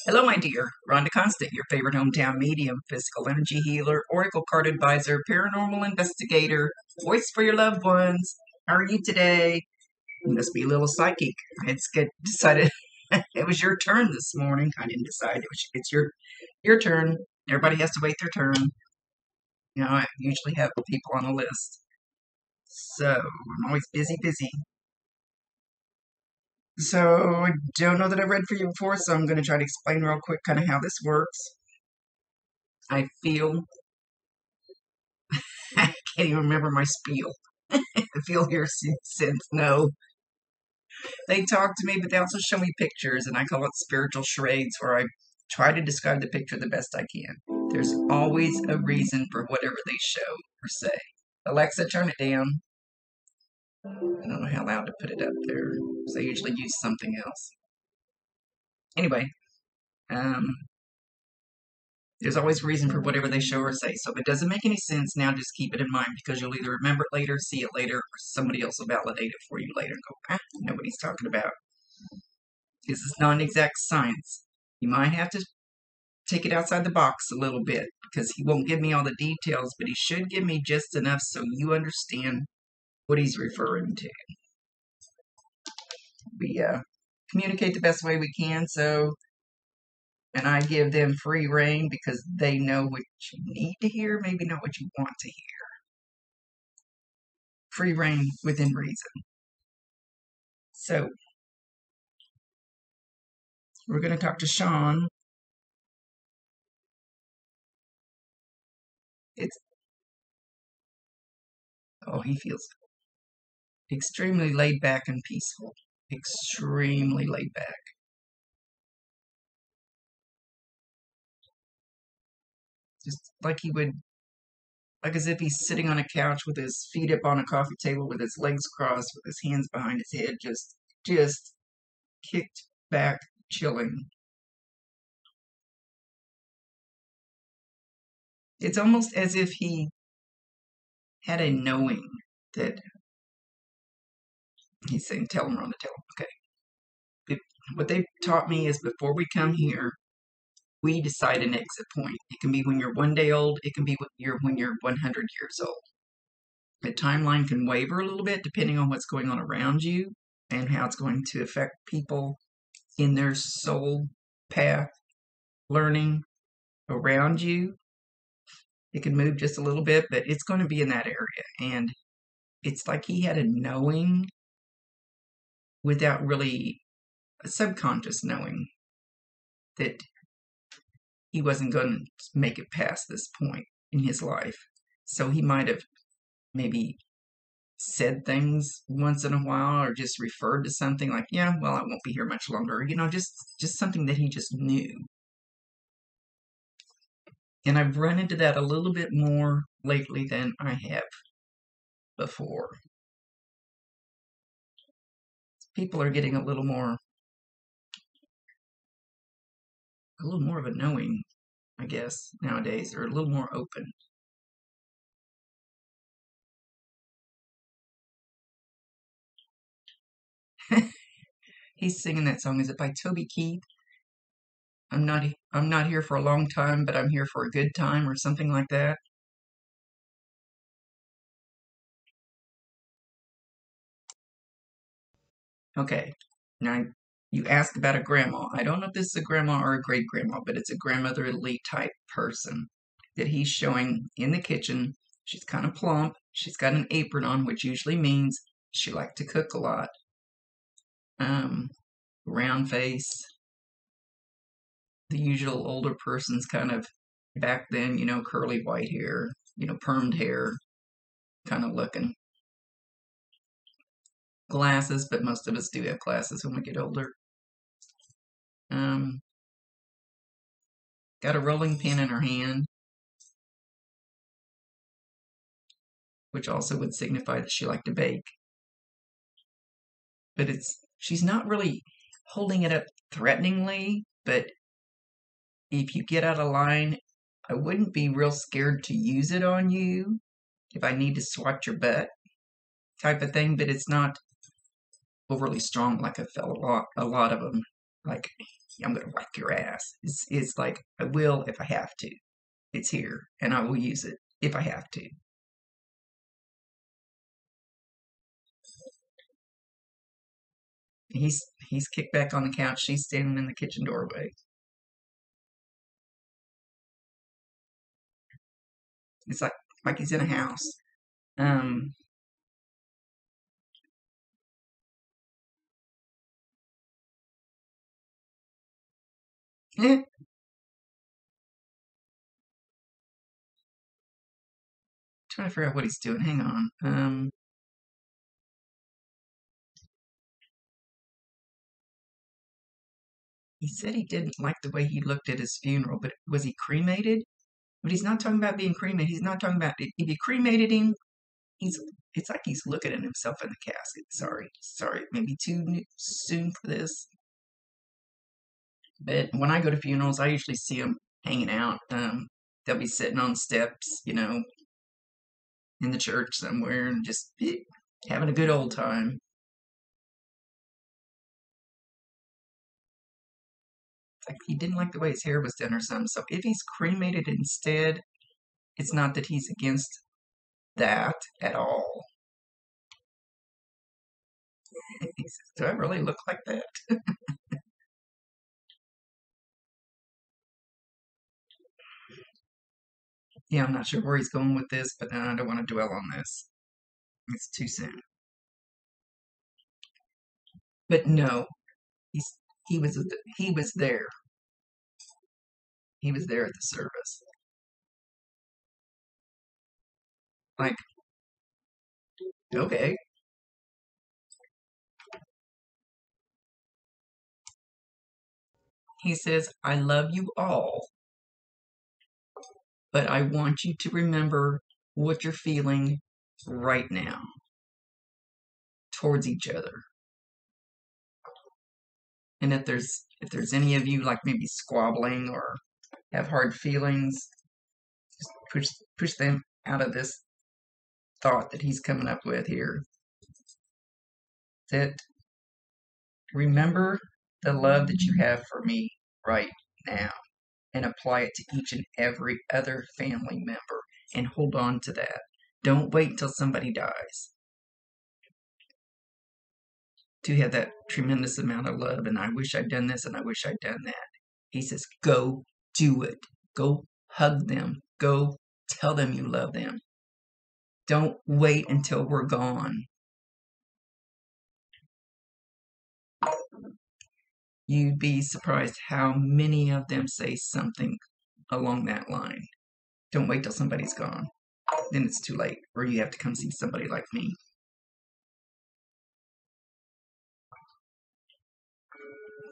Hello, my dear. Rhonda Constant, your favorite hometown medium, physical energy healer, oracle card advisor, paranormal investigator, voice for your loved ones. How are you today? You must be a little psychic. Decided it was your turn this morning. I didn't decide it's your turn. Everybody has to wait their turn. You know, I usually have people on the list, so I'm always busy. So I don't know that I've read for you before, so I'm going to try to explain real quick kind of how this works. I feel I can't even remember my spiel. I feel your sense. No, they talk to me, but they also show me pictures, and I call it spiritual charades, where I try to describe the picture the best I can. There's always a reason for whatever they show or say. Alexa, turn it down. I don't know how loud to put it up there, because I usually use something else. Anyway, um, there's always a reason for whatever they show or say. So if it doesn't make any sense now, just keep it in mind, because you'll either remember it later, see it later, or somebody else will validate it for you later and go, I know what he's talking about. This is non-exact science. You might have to take it outside the box a little bit, because he won't give me all the details, but he should give me just enough so you understand what he's referring to. We communicate the best way we can, and I give them free reign because they know what you need to hear, maybe not what you want to hear. Free reign within reason. So, we're going to talk to SHAWN. He feels extremely laid back and peaceful. Extremely laid back. Just like like as if he's sitting on a couch with his feet up on a coffee table with his legs crossed with his hands behind his head, just kicked back, chilling. It's almost as if he had a knowing that he's saying, tell him, Rhonda, tell him. Okay. What they've taught me is before we come here, we decide an exit point. It can be when you're 1 day old. It can be when you're 100 years old. The timeline can waver a little bit depending on what's going on around you and how it's going to affect people in their soul path learning around you. It can move just a little bit, but it's going to be in that area. And it's like he had a knowing without really a subconscious knowing that he wasn't going to make it past this point in his life. So he might have maybe said things once in a while, or just referred to something like, yeah, well, I won't be here much longer. Just something that he just knew. And I've run into that a little bit more lately than I have before. People are getting a little more of a knowing, I guess, nowadays, or a little more open. He's singing that song. Is it by Toby Keith? I'm not here for a long time, but I'm here for a good time, or something like that. Okay. Now you ask about a grandma. I don't know if this is a grandma or a great grandma, but it's a grandmotherly type person that he's showing in the kitchen. She's kind of plump. She's got an apron on, which usually means she liked to cook a lot. Round face. The usual older person's kind of back then, curly white hair, permed hair kind of looking. Glasses, but most of us do have glasses when we get older. Got a rolling pin in her hand, which also would signify that she liked to bake. But she's not really holding it up threateningly, but if you get out of line, I wouldn't be real scared to use it on you if I need to swat your butt type of thing, but it's not overly strong like I felt a lot of them. Like, I'm going to whack your ass. It's like, I will if I have to. It's here, and I will use it if I have to. He's kicked back on the couch. She's standing in the kitchen doorway. It's like he's in a house. Um, eh, trying to figure out what he's doing. Hang on. He said he didn't like the way he looked at his funeral, but was he cremated? But he's not talking about being cremated. He's not talking about if you cremated him. It's like he's looking at himself in the casket. Sorry, maybe too soon for this. But when I go to funerals, I usually see them hanging out. They'll be sitting on steps, in the church somewhere and just having a good old time. It's like he didn't like the way his hair was done or something. So if he's cremated instead, it's not that he's against that at all. He says, do I really look like that? Yeah, I'm not sure where he's going with this, but I don't want to dwell on this. It's too soon. But no, he's he was he was there. He was there at the service. Like, okay. He says, I love you all, but I want you to remember what you're feeling right now towards each other. And if there's any of you like maybe squabbling or have hard feelings, just push them out of this thought that he's coming up with here. That remember the love that you have for me right now and apply it to each and every other family member and hold on to that. Don't wait until somebody dies to have that tremendous amount of love and I wish I'd done this and I wish I'd done that. He says, go do it. Go hug them. Go tell them you love them. Don't wait until we're gone. You'd be surprised how many of them say something along that line. Don't wait till somebody's gone. Then it's too late, or you have to come see somebody like me.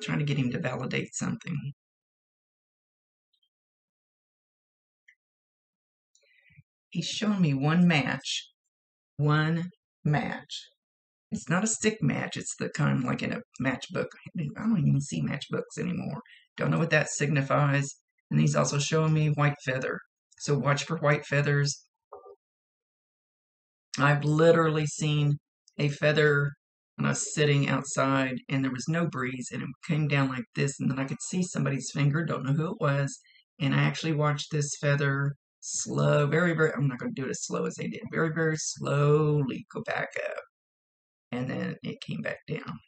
Trying to get him to validate something. He's shown me one match. One match. It's not a stick match. It's the kind like in a matchbook. I don't even see matchbooks anymore. Don't know what that signifies. And he's also showing me white feather. So watch for white feathers. I've literally seen a feather when I was sitting outside and there was no breeze and it came down like this and then I could see somebody's finger, don't know who it was, and I actually watched this feather slow, very, very, I'm not going to do it as slow as they did, very, very slowly go back up and then it came back down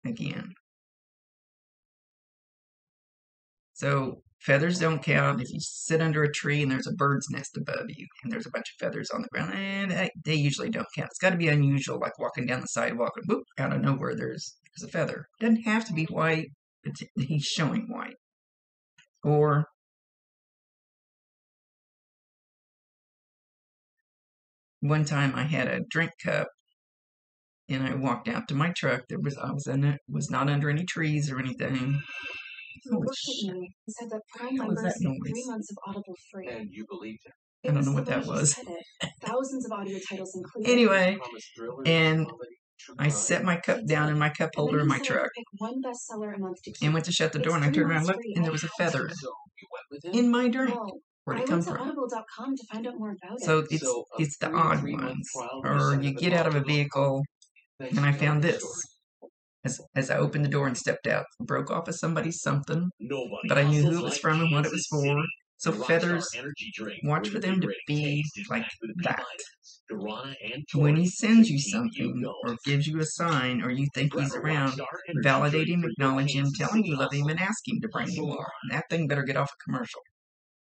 again. So feathers don't count if you sit under a tree and there's a bird's nest above you and there's a bunch of feathers on the ground, and they usually don't count. It's got to be unusual, like walking down the sidewalk and boop, out of nowhere there's a feather. It doesn't have to be white. He's showing white. Or one time I had a drink cup and I walked out to my truck. I was not under any trees or anything. Holy shit. Said that Prime members get 3 months of Audible free. And you believed it. I don't know what that was. Thousands of audio titles included. Anyway, and I set my cup down in my cup holder in my truck and went to shut the door and I turned around and looked and there was a feather in my drink. Where'd it come from? So it's the odd ones. Or you get out of a vehicle and I found this. As I opened the door and stepped out, broke off of somebody's something, Nobody but I knew who it hustles was like from and what it was Kansas for. City. So The Rockstar feathers, Energy Drink, watch where for the them to big-red be taste is like packed with B that. vitamins, guarana, and When he taurine sends to you keep you something or going. gives you a sign or you think Grab he's a around, Rockstar Energy validate Drink him, for your acknowledge him, Kansas tell him City you love him, hustle. and ask him to bring you Hustle more. on. And that thing better get off a commercial.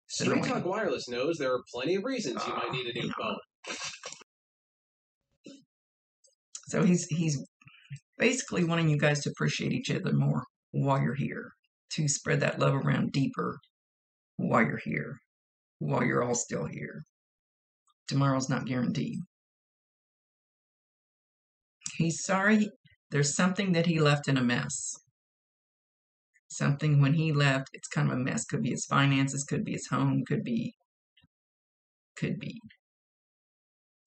It's Straight annoying. Talk Wireless knows there are plenty of reasons you might need a new phone. So he's basically wanting you guys to appreciate each other more while you're here, to spread that love around deeper while you're here, while you're all still here. Tomorrow's not guaranteed. He's sorry. There's something that he left in a mess. Something when he left, it's kind of a mess. Could be his finances, could be his home, could be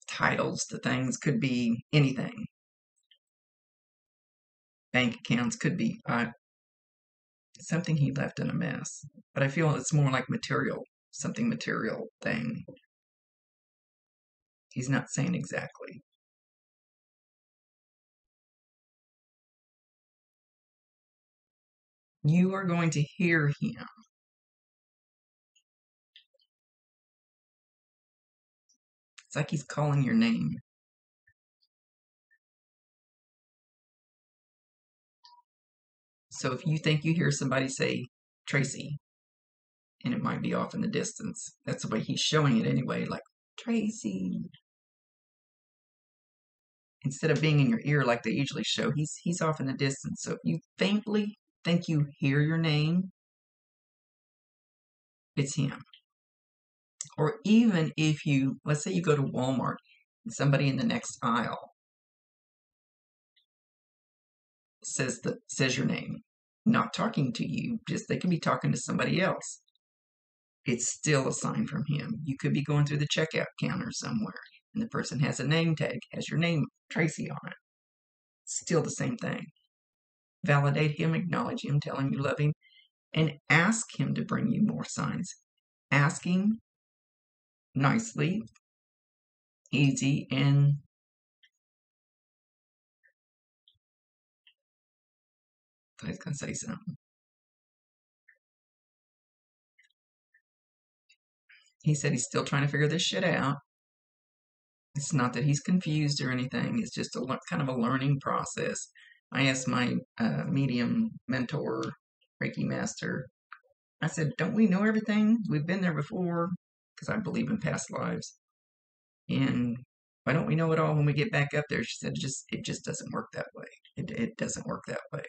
titles to things, could be anything. Bank accounts, could be something he left in a mess. But I feel it's more like material, something material thing. He's not saying exactly. You are going to hear him. It's like he's calling your name. So if you think you hear somebody say Tracy, and it might be off in the distance, that's the way he's showing it anyway, like Tracy. Instead of being in your ear like they usually show, he's off in the distance. So if you faintly think you hear your name, it's him. Or even if you, let's say you go to Walmart and somebody in the next aisle says your name, not talking to you, just they could be talking to somebody else. It's still a sign from him. You could be going through the checkout counter somewhere, and the person has a name tag, has your name, Tracy, on it. Still the same thing. Validate him, acknowledge him, tell him you love him, and ask him to bring you more signs. Asking nicely, easy, and I was going to say something. He said he's still trying to figure this shit out. It's not that he's confused or anything. It's just kind of a learning process. I asked my medium mentor, Reiki master, I said, don't we know everything? We've been there before, because I believe in past lives. And why don't we know it all when we get back up there? She said, it just doesn't work that way. It doesn't work that way.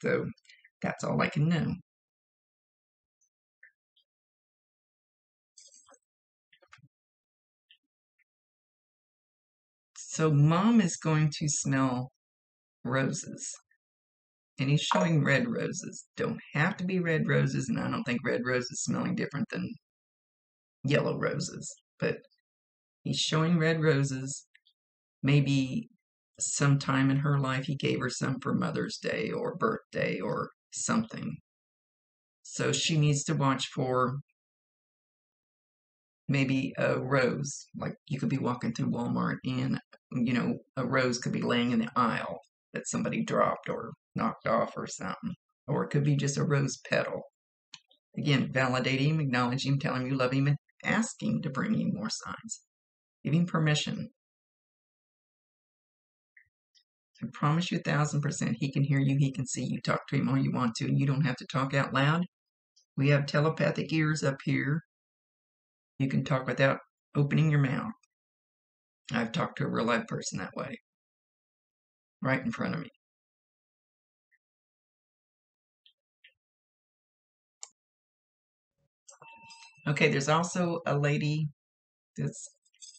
So that's all I can know. So Mom is going to smell roses. And he's showing red roses. Don't have to be red roses, and I don't think red roses smelling different than yellow roses. But he's showing red roses. Maybe sometime in her life he gave her some for Mother's Day or birthday or something. So she needs to watch for maybe a rose. Like you could be walking through Walmart and, a rose could be laying in the aisle that somebody dropped or knocked off or something. Or it could be just a rose petal. Again, validate him, acknowledge him, tell him you love him, and ask him to bring you more signs. Give him permission. I promise you 1,000% he can hear you, he can see you. Talk to him all you want to, and you don't have to talk out loud. We have telepathic ears up here. You can talk without opening your mouth. I've talked to a real live person that way, right in front of me. Okay, there's also a lady that's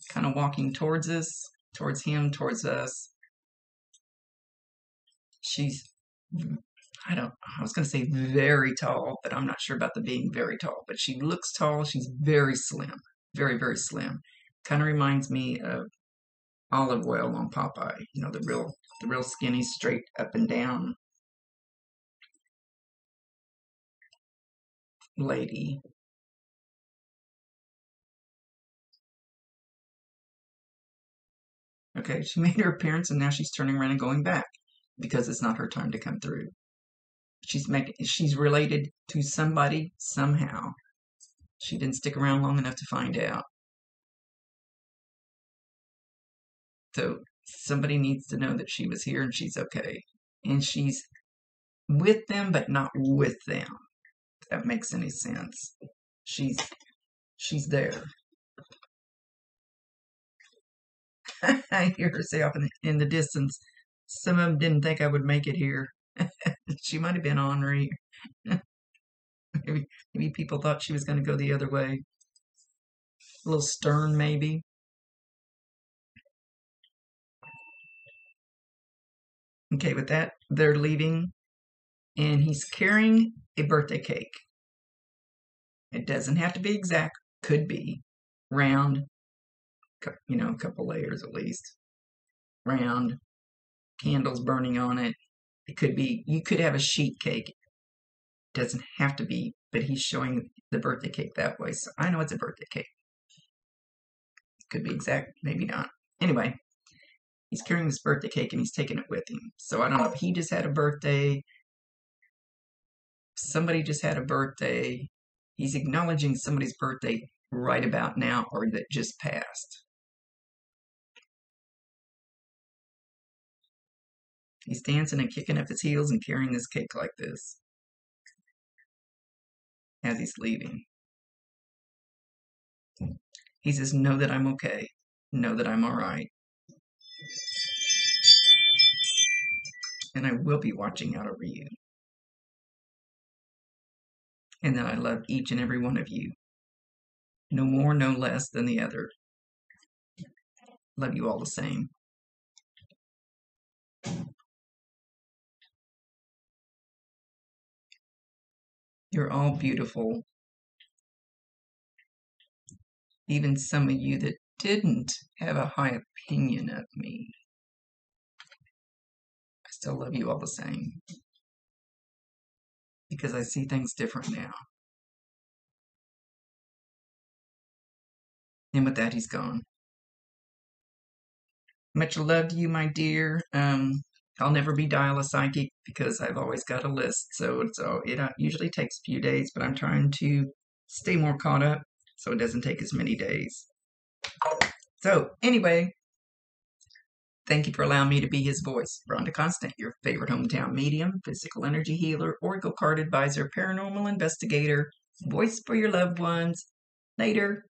kind of walking towards us, towards him, towards us. She's, I was going to say very tall, but I'm not sure about the being very tall. But she looks tall. She's very slim, very, very slim. Kind of reminds me of olive oil on Popeye. The real skinny, straight up and down lady. Okay, she made her appearance and now she's turning around and going back because it's not her time to come through. She's related to somebody somehow. She didn't stick around long enough to find out. So somebody needs to know that she was here and she's okay. And she's with them, but not with them. If that makes any sense. She's there. I hear her say off in the distance, some of them didn't think I would make it here. She might have been ornery. Maybe people thought she was going to go the other way. A little stern, maybe. Okay, with that, they're leaving, and he's carrying a birthday cake. It doesn't have to be exact, could be round, you know, a couple layers at least. Round, candles burning on it. It could be, you could have a sheet cake. It doesn't have to be, but he's showing the birthday cake that way, so I know it's a birthday cake. It could be exact, maybe not. Anyway, he's carrying this birthday cake and he's taking it with him. So I don't know if he just had a birthday, somebody just had a birthday. He's acknowledging somebody's birthday right about now or that just passed. He's dancing and kicking up his heels and carrying this cake like this as he's leaving. He says, know that I'm okay. Know that I'm all right. And I will be watching out over you. And that I love each and every one of you. No more, no less than the other. Love you all the same. You're all beautiful. Even some of you that didn't have a high opinion of me. I still love you all the same. Because I see things different now. And with that, he's gone. Much love to you, my dear. I'll never be dial a psychic because I've always got a list. So it usually takes a few days, but I'm trying to stay more caught up so it doesn't take as many days. So anyway, thank you for allowing me to be his voice. Rhonda Constant, your favorite hometown medium, physical energy healer, oracle card advisor, paranormal investigator, voice for your loved ones. Later.